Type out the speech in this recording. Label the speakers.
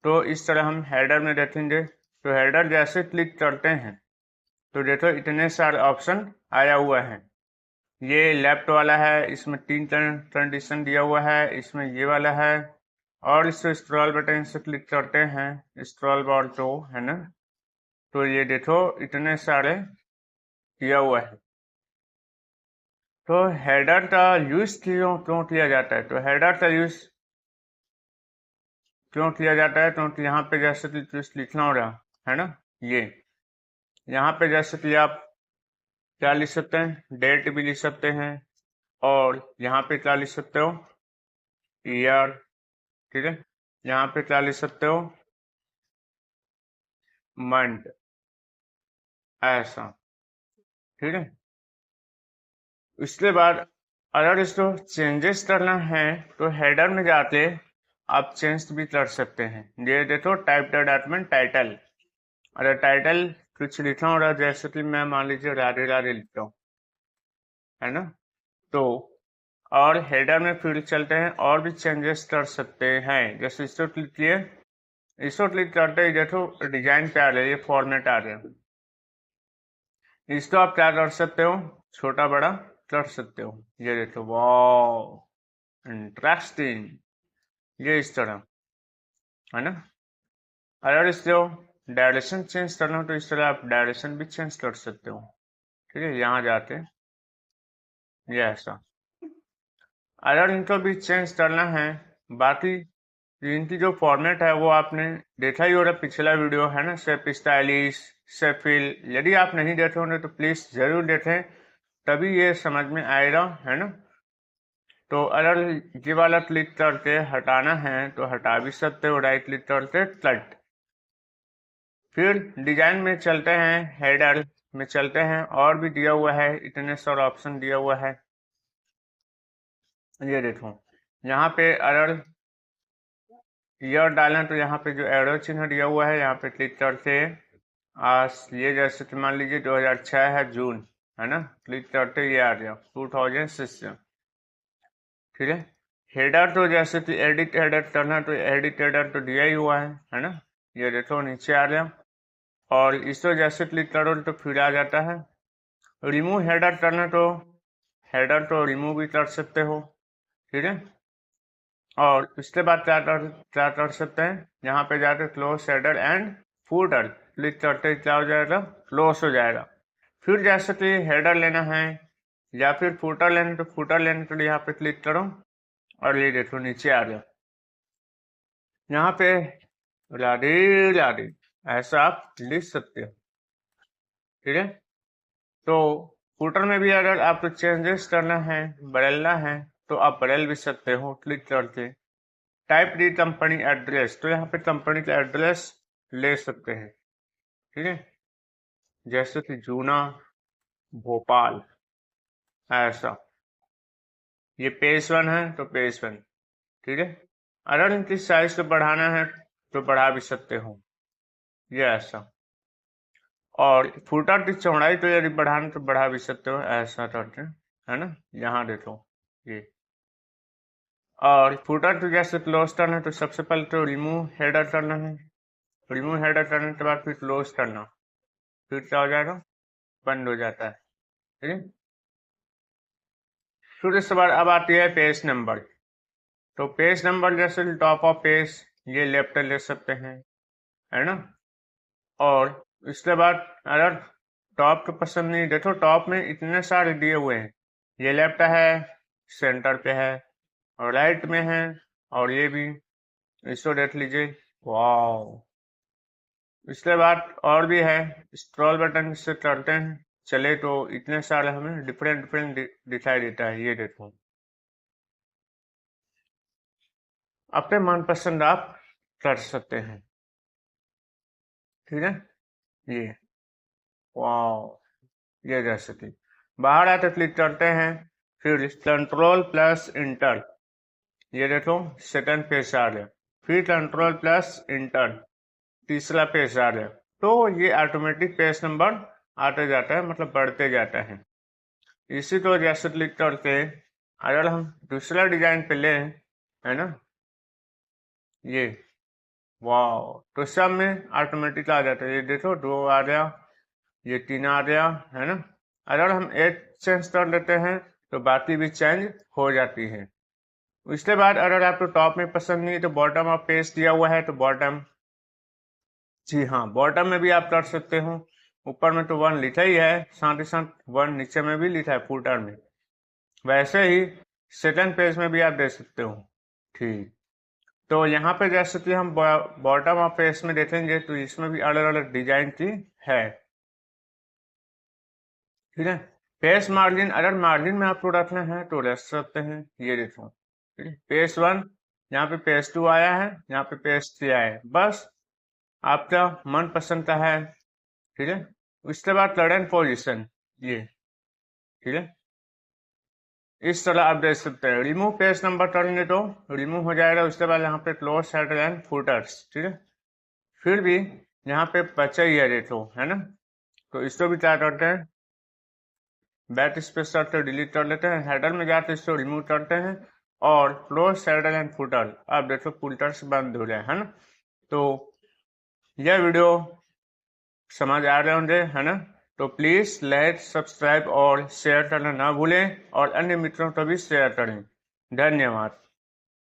Speaker 1: तो इस तरह हम हेडर में देखेंगे। तो हेडर जैसे क्लिक करते हैं तो देखो इतने सारे ऑप्शन आया हुआ है। ये लेफ्ट वाला है, इसमें 3 कंडीशन दिया हुआ है, इसमें ये वाला है, और इस स्क्रॉल बटन से क्लिक करते हैं, स्क्रॉल बार तो है ना, तो ये देखो इतने सारे दिया हुआ है। तो हेडर का यूज क्यों क्यों किया जाता है? तो हेडर का यूज क्यों किया जाता है? क्योंकि यहाँ पे जैसे कि कुछ लिखना हो रहा है ना, ये यहाँ पे जैसे कि आप क्या लिख सकते हैं, डेट भी लिख सकते हैं, और यहाँ पे क्या लिख सकते हो, ईयर, ठीक है। यहाँ पे क्या लिख सकते हो, मंथ, ऐसा, ठीक है। उसके बाद अगर इसको चेंजेस करना है तो हेडर में जाके आप चेंज भी कर सकते हैं। ये देखो टाइप द डॉक्यूमेंट टाइटल, अगर टाइटल कुछ लिखना हो रहा जैसे कि मैं मान लीजिए राधे राधे लिखता हूँ, है ना, तो और हेडर में फिर चलते हैं और भी चेंजेस कर सकते हैं। जैसे इसको क्लिक किए, इसको क्लिक करते ही देखो डिजाइन पे आ रहा है, ये फॉर्मेट आ रहा है। इसको आप क्या कर सकते हो, छोटा बड़ा कर सकते हो। ये देखो, वाह इंटरेस्टिंग, ये इस तरह, है ना। अगर इसको डायरेक्शन चेंज करना हो तो इस तरह आप डायरेक्शन भी चेंज कर सकते हो, ठीक है, यहाँ जाके ये ऐसा। अगर इनको भी चेंज करना है, बाकी इनकी जो फॉर्मेट है वो आपने देखा ही होगा, पिछला वीडियो है ना, सेफ स्टाइलिश, सेफ फिल। यदि आप नहीं देखे होंगे तो प्लीज जरूर देखें, तभी ये समझ में आएगा, है ना। तो अगर ये वाला क्लिक करके हटाना है तो हटा भी सकते हो, राइट क्लिक करके कट। फिर डिजाइन में चलते हैं, हेडर में चलते हैं, और भी दिया हुआ है, इतने सारे ऑप्शन दिया हुआ है। ये देखो यहाँ पे अगर ईयर डालें तो यहाँ पे जो एरो चिन्ह दिया हुआ है, यहाँ पे क्लिक करके आज ये जैसे कि मान लीजिए 2006 है जून, है ना, क्लिक करते ये आ गया 2006, ठीक है। हेडर तो जैसे कि एडिट हेडर करना तो एडिट हेडर तो दिया ही हुआ है ना, ये देखो नीचे आ गया। और इसको जैसे क्लिक करो तो फिर आ जाता है। रिमूव हेडर करना तो हेडर तो रिमूव भी कर सकते हो, ठीक है। और उसके बाद क्या कर सकते हैं, यहाँ पे जाकर close header and footer click करते ही क्या हो जाएगा, क्लोज हो जाएगा। फिर जैसे कि हेडर लेना है या फिर फूटर लेना तो फूटर लेने के लिए यहाँ पे क्लिक करो और ये देखो नीचे आ गया। यहाँ पे राधे राधे ऐसा आप लिख सकते हो, ठीक है। तो फूटर में भी अगर आपको चेंजेस करना है, बदलना है, तो आप बदल भी सकते हो क्लिक करके। टाइप दी कंपनी एड्रेस, तो यहाँ पे कंपनी का एड्रेस ले सकते हैं, ठीक है, जैसे कि जूना, भोपाल, ऐसा। ये पेज 1 है तो पेज 1, ठीक है। अगर इनकी साइज को बढ़ाना है तो बढ़ा भी सकते हो, ये ऐसा। और फुटर की चौड़ाई तो यदि बढ़ाना तो बढ़ा भी सकते हो, ऐसा करके, है ना, यहाँ देखो ये। और फुटर तो जैसे क्लोज करना है तो सबसे पहले तो रिमूव हेडर करना है, रिमूव हेडर करने के बाद फिर क्लोज करना, फिर क्या हो जाएगा, बंद हो जाता है, ठीक है। फिर इसके बाद अब आती है पेज नंबर। तो पेज नंबर जैसे टॉप ऑफ पेज ये लेफ्ट ले सकते हैं, है ना। और इसके बाद अगर टॉप को पसंद नहीं, देखो टॉप में इतने सारे दिए हुए हैं, ये लेफ्ट है, सेंटर पे है, और राइट में है, और ये भी, इसको देख लीजिए, वाह। इसके बाद और भी है, स्क्रॉल बटन से करते हैं चले तो इतने सारे हमें डिफरेंट डिफरेंट दिखाई देता है, ये देखो। अपने मनपसंद आप कर सकते हैं, ठीक है, ये, वाह। ये जैसे कि बाहर आते क्लिक करते हैं, फिर कंट्रोल प्लस इंटर, ये देखो सेकंड पेज आ गया, फिर कंट्रोल प्लस इंटर तीसरा पेज आ गया। तो ये ऑटोमेटिक पेज नंबर आते जाता है, मतलब बढ़ते जाता है। इसी को जैसे क्लिक करके अगर हम दूसरा डिजाइन पे लें, है ना, ये वाह, तो सब में ऑटोमेटिक आ जाता है। ये देखो 2 आ गया, ये 3 आ गया, है ना। अगर हम 8 चेंज कर लेते हैं तो बाकी भी चेंज हो जाती है। उसके बाद अगर आपको टॉप में पसंद नहीं है तो बॉटम ऑफ पेज दिया हुआ है तो बॉटम, जी हाँ, बॉटम में भी आप कर सकते हो। ऊपर में तो 1 लिखा ही है, साथ ही साथ 1 नीचे में भी लिखा है फुटर में। वैसे ही सेकंड पेज में भी आप दे सकते हो। ठीक, तो यहाँ पे जैसे कि हम बॉटम ऑफ पेज में देखेंगे तो इसमें भी अलग अलग डिजाइन की है। ठीक है, पेज मार्जिन, अगर मार्जिन में आपको रखना है तो रख सकते हैं। ये देखो, ठीक है, पेज 1, यहाँ पे पेज 2 आया है, यहाँ पे पेज 3 आया है, बस आपका मन पसंद का है। ठीक है, उसके बाद करंट पोजीशन, ये ठीक है, इस तरह आप देख सकते हैं। रिमूव पेज नंबर करेंगे तो रिमूव हो जाएगा। उसके बाद यहाँ पे क्लोज हेडर एंड फुटर्स, ठीक है, फिर भी यहाँ पे बचा ही है देखो, है ना। तो इसको भी क्या करते हैं, बैक स्पेस करके डिलीट कर लेते हैं, हेडर में जाते इसको रिमूव करते हैं और क्लोज हेडर एंड फुटर, आप देखो फुटर्स बंद हो जाए, है ना। तो यह वीडियो समझ आ रहे होंगे, है ना। तो प्लीज लाइक, सब्सक्राइब और शेयर करना ना भूलें और अन्य मित्रों को भी शेयर करें। धन्यवाद।